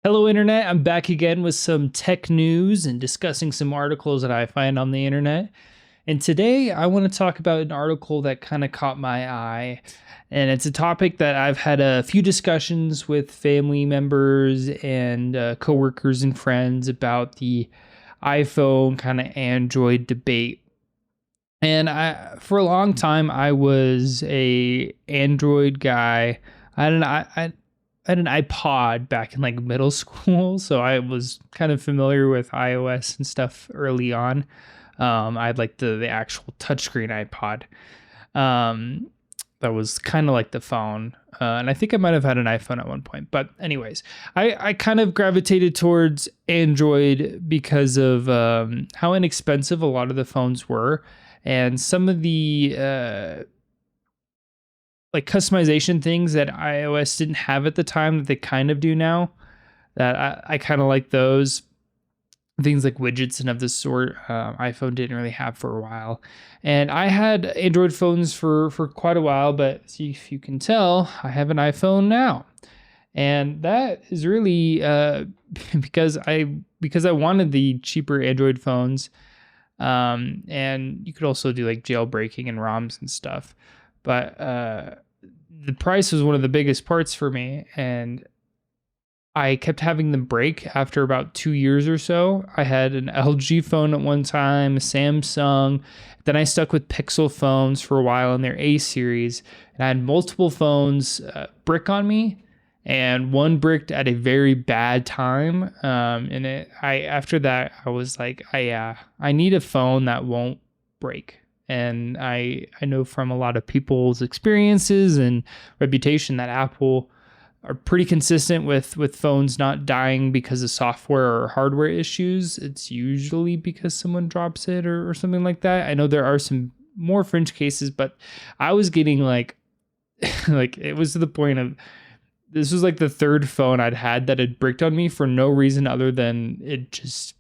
Hello, Internet. I'm back again with some tech news and discussing some articles that I find on the internet. And today I want to talk about an article that kind of caught my eye. And it's a topic that I've had a few discussions with family members and coworkers and friends about the iPhone kind of Android debate. And for a long time, I was a Android guy. I had an I had an iPod back in like middle school, so I was kind of familiar with iOS and stuff early on. I had like the actual touchscreen iPod. Um, that was kind of like the phone. And I think I might have had an iPhone at one point. But anyways, I kind of gravitated towards Android because of how inexpensive a lot of the phones were. And some of the like customization things that iOS didn't have at the time that they kind of do now. That I kind of like those things like widgets and of the sort. iPhone didn't really have for a while, and I had Android phones for quite a while. But see if you can tell, I have an iPhone now, and that is really because I wanted the cheaper Android phones. And you could also do like jailbreaking and ROMs and stuff. But the price was one of the biggest parts for me, and I kept having them break after about 2 years or so. I had an LG phone at one time, a Samsung. Then I stuck with Pixel phones for a while in their A series, and I had multiple phones brick on me, and one bricked at a very bad time. I after that I was like, I need a phone that won't break. And I know from a lot of people's experiences and reputation that Apple are pretty consistent with phones not dying because of software or hardware issues. It's usually because someone drops it or something like that. I know there are some more fringe cases, but I was getting like like it was to the point of this was like the third phone I'd had that had bricked on me for no reason other than its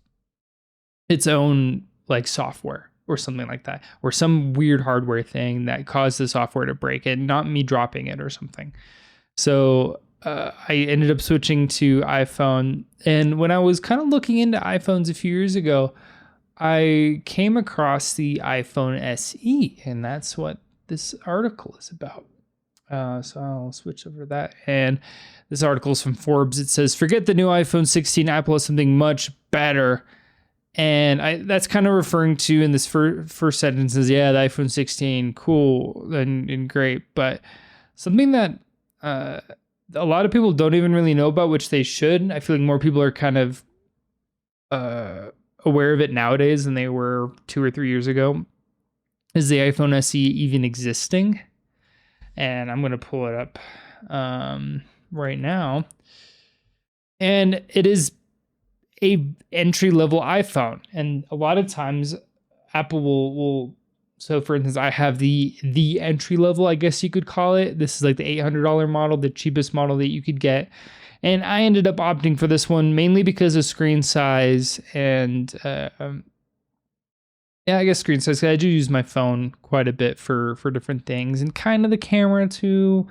own like software or something like that, or some weird hardware thing that caused the software to break it, not me dropping it or something. So I ended up switching to iPhone. And when I was kind of looking into iPhones a few years ago, I came across the iPhone SE, and that's what this article is about. So I'll switch over to that. And this article is from Forbes. It says, "Forget the new iPhone 16. Apple has something much better." And that's kind of referring to in this first sentence is, yeah, the iPhone 16, cool and great. But something that a lot of people don't even really know about, which they should. I feel like more people are kind of aware of it nowadays than they were 2 or 3 years ago, is the iPhone SE even existing? And I'm going to pull it up right now. And it is a entry level iPhone. And a lot of times Apple will so for instance, I have the entry level, I guess you could call it. This is like the $800 model, the cheapest model that you could get. And I ended up opting for this one mainly because of screen size and yeah, I guess screen size. I do use my phone quite a bit for different things and kind of the camera too.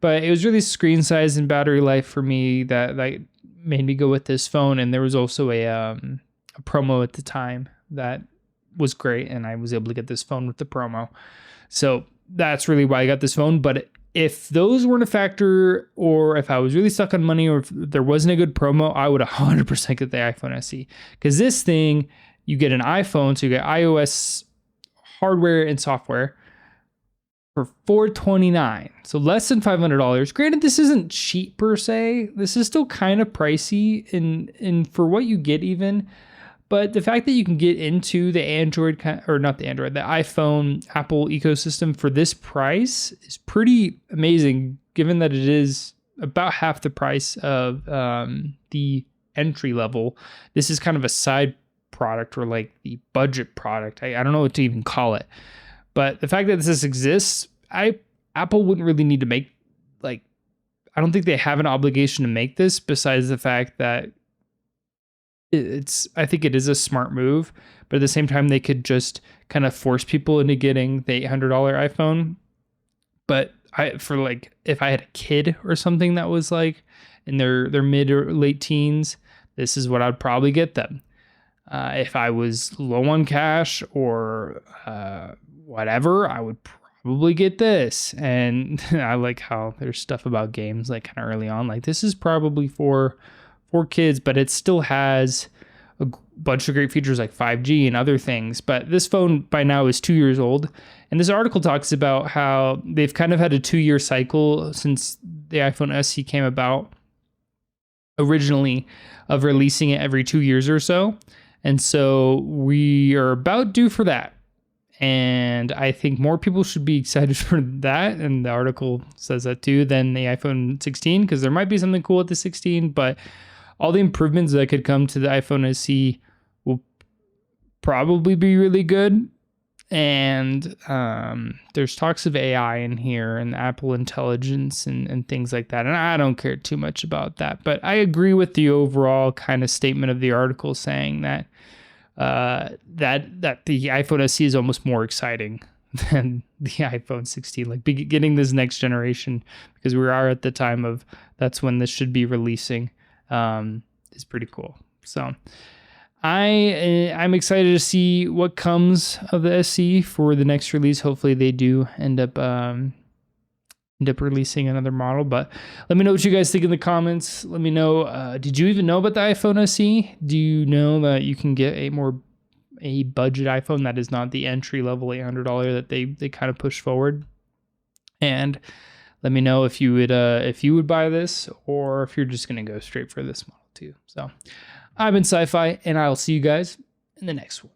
But it was really screen size and battery life for me that made me go with this phone. And there was also a promo at the time that was great, and I was able to get this phone with the promo. So that's really why I got this phone. But if those weren't a factor, or if I was really stuck on money, or if there wasn't a good promo, I would 100% get the iPhone SE. Because this thing, you get an iPhone, so you get iOS hardware and software for $429, so less than $500. Granted, this isn't cheap per se. This is still kind of pricey in for what you get even. But the fact that you can get into the Android, or not the Android, the iPhone Apple ecosystem for this price is pretty amazing, given that it is about half the price of the entry level. This is kind of a side product, or like the budget product. I don't know what to even call it. But the fact that this exists, Apple wouldn't really need to make, like, I don't think they have an obligation to make this, besides the fact that I think it is a smart move, but at the same time, they could just kind of force people into getting the $800 iPhone. But for like, if I had a kid or something that was like in their mid or late teens, this is what I'd probably get them. If I was low on cash or whatever, I would probably get this. And I like how there's stuff about games like kind of early on. Like this is probably for kids, but it still has a bunch of great features like 5G and other things. But this phone by now is 2 years old. And this article talks about how they've kind of had a 2-year cycle since the iPhone SE came about originally of releasing it every 2 years or so. And so we are about due for that. And I think more people should be excited for that. And the article says that too, than the iPhone 16, because there might be something cool with the 16, but all the improvements that could come to the iPhone SE will probably be really good. And there's talks of AI in here and Apple Intelligence and things like that. And I don't care too much about that. But I agree with the overall kind of statement of the article saying that that the iPhone SE is almost more exciting than the iPhone 16. Like getting this next generation, because we are at the time of that's when this should be releasing, is pretty cool. So I'm excited to see what comes of the SE for the next release. Hopefully they do end up releasing another model. But let me know what you guys think in the comments. Let me know, did you even know about the iPhone SE? Do you know that you can get a budget iPhone that is not the entry level $800 that they kind of push forward? And let me know if you would buy this, or if you're just going to go straight for this model too. So I've been Sci-Fi, and I'll see you guys in the next one.